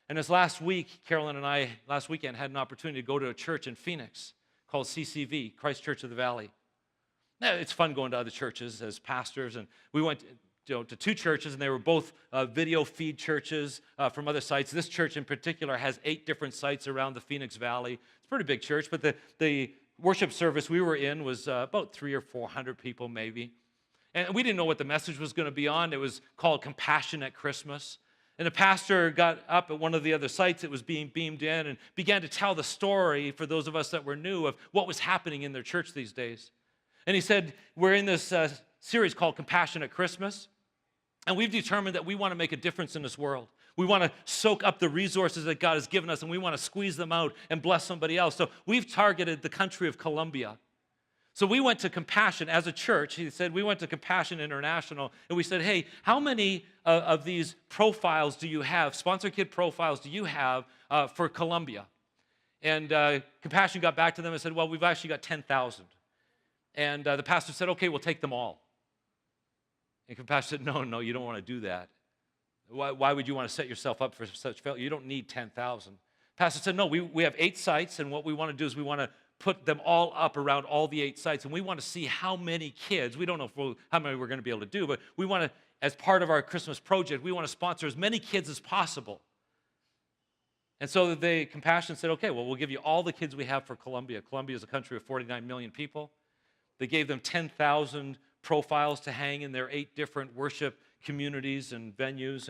And this last week, Carolyn and I, last weekend, had an opportunity to go to a church in Phoenix called CCV, Christ Church of the Valley. Now, it's fun going to other churches as pastors, and we went to 2 churches, and they were both video feed churches from other sites. This church in particular has 8 different sites around the Phoenix Valley. It's a pretty big church, but the worship service we were in was about 300 or 400 people maybe. And we didn't know what the message was going to be on. It was called Compassion at Christmas. And the pastor got up at one of the other sites that was being beamed in and began to tell the story for those of us that were new of what was happening in their church these days. And he said, we're in this series called Compassion at Christmas, and we've determined that we want to make a difference in this world. We want to soak up the resources that God has given us, and we want to squeeze them out and bless somebody else. So we've targeted the country of Colombia. So we went to Compassion as a church. He said, we went to Compassion International, and we said, hey, how many of these profiles do you have, sponsor kid profiles do you have for Colombia? And Compassion got back to them and said, well, we've actually got 10,000. And the pastor said, okay, we'll take them all. And Compassion said, no, you don't want to do that. Why would you want to set yourself up for such failure? You don't need 10,000. Pastor said, no, we have 8 sites, and what we want to do is we want to put them all up around all the 8 sites, and we want to see how many kids, we don't know how many we're going to be able to do, but we want to, as part of our Christmas project, we want to sponsor as many kids as possible. And so the Compassion said, okay, well, we'll give you all the kids we have for Colombia. Colombia is a country of 49 million people. They gave them 10,000 profiles to hang in their 8 different worship communities and venues.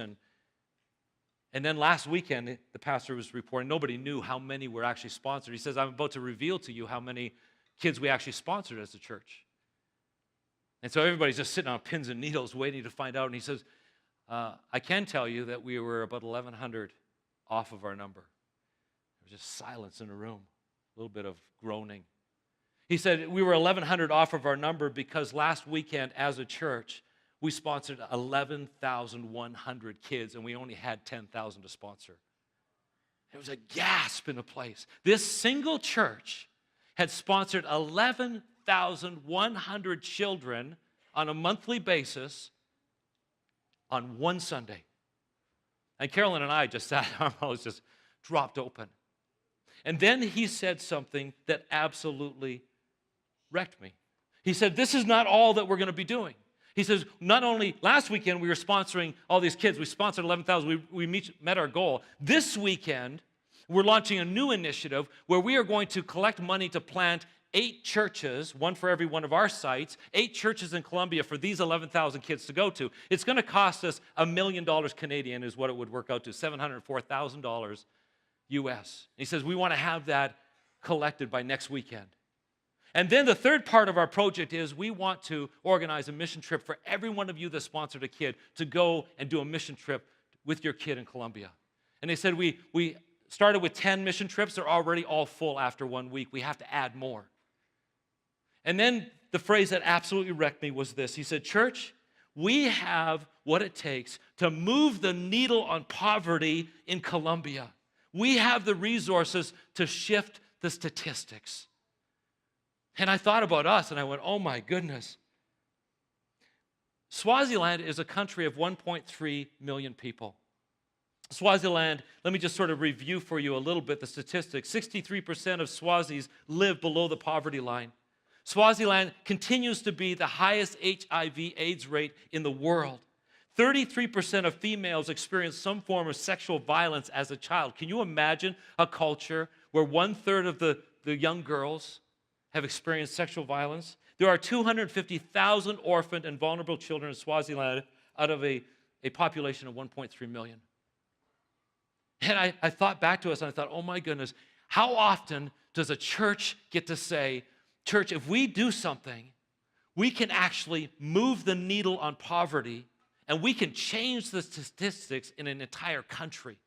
And then last weekend, the pastor was reporting, nobody knew how many were actually sponsored. He says, I'm about to reveal to you how many kids we actually sponsored as a church. And so everybody's just sitting on pins and needles waiting to find out. And he says, I can tell you that we were about 1,100 off of our number. There was just silence in the room, a little bit of groaning. He said, we were 1,100 off of our number because last weekend as a church, we sponsored 11,100 kids, and we only had 10,000 to sponsor. It was a gasp in the place. This single church had sponsored 11,100 children on a monthly basis on one Sunday. And Carolyn and I just sat, our mouths just dropped open. And then he said something that absolutely wrecked me. He said, this is not all that we're going to be doing. He says, not only last weekend we were sponsoring all these kids, we sponsored 11,000, we met our goal. This weekend, we're launching a new initiative where we are going to collect money to plant 8 churches, one for every one of our sites, 8 churches in Colombia for these 11,000 kids to go to. It's going to cost us $1 million Canadian is what it would work out to, $704,000 US. He says, we want to have that collected by next weekend. And then the third part of our project is we want to organize a mission trip for every one of you that sponsored a kid to go and do a mission trip with your kid in Colombia. And they said we started with 10 mission trips. They're already all full after 1 week. We have to add more. And then the phrase that absolutely wrecked me was this. He said, church, we have what it takes to move the needle on poverty in Colombia. We have the resources to shift the statistics. And I thought about us, and I went, oh my goodness. Swaziland is a country of 1.3 million people. Swaziland, let me just sort of review for you a little bit the statistics. 63% of Swazis live below the poverty line. Swaziland continues to be the highest HIV/AIDS rate in the world. 33% of females experience some form of sexual violence as a child. Can you imagine a culture where 1/3 of the young girls have experienced sexual violence? There are 250,000 orphaned and vulnerable children in Swaziland out of a population of 1.3 million. And I thought back to us and I thought, oh my goodness, how often does a church get to say, church, if we do something, we can actually move the needle on poverty and we can change the statistics in an entire country.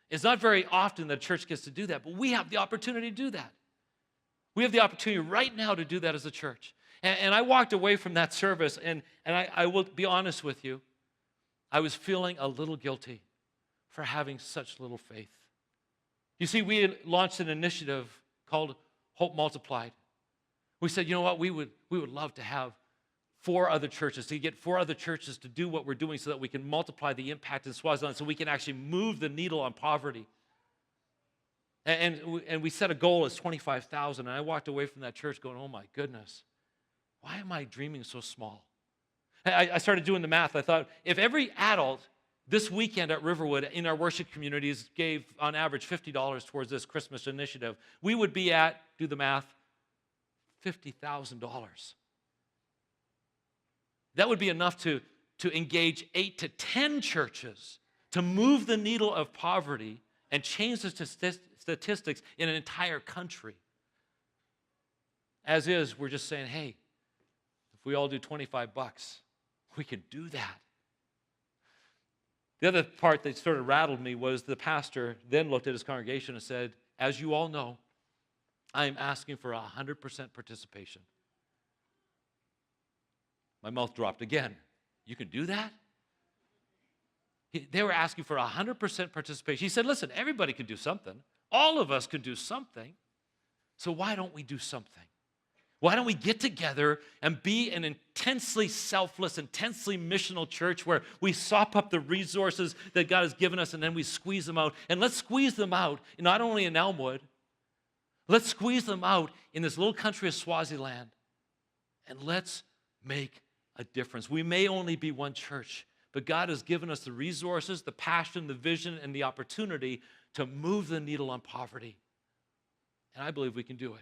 It's not very often that a church gets to do that, but we have the opportunity to do that. We have the opportunity right now to do that as a church. And I walked away from that service, and I will be honest with you, I was feeling a little guilty for having such little faith. You see, we had launched an initiative called Hope Multiplied. We said, you know what, we would love to have 4 other churches, to get 4 other churches to do what we're doing so that we can multiply the impact in Swaziland, so we can actually move the needle on poverty. And we set a goal as 25,000, and I walked away from that church going, oh my goodness, why am I dreaming so small? I started doing the math. I thought, if every adult this weekend at Riverwood in our worship communities gave on average $50 towards this Christmas initiative, we would be at, do the math, $50,000. That would be enough to engage 8 to 10 churches to move the needle of poverty and change the statistics in an entire country. As is, we're just saying, hey, if we all do $25, we can do that. The other part that sort of rattled me was the pastor then looked at his congregation and said, as you all know, I am asking for 100% participation. My mouth dropped again. You can do that? They were asking for 100% participation. He said, listen, everybody can do something. All of us can do something. So why don't we do something? Why don't we get together and be an intensely selfless, intensely missional church where we sop up the resources that God has given us and then we squeeze them out. And let's squeeze them out not only in Elmwood, let's squeeze them out in this little country of Swaziland. And let's make a difference. We may only be one church, but God has given us the resources, the passion, the vision, and the opportunity to move the needle on poverty. And I believe we can do it.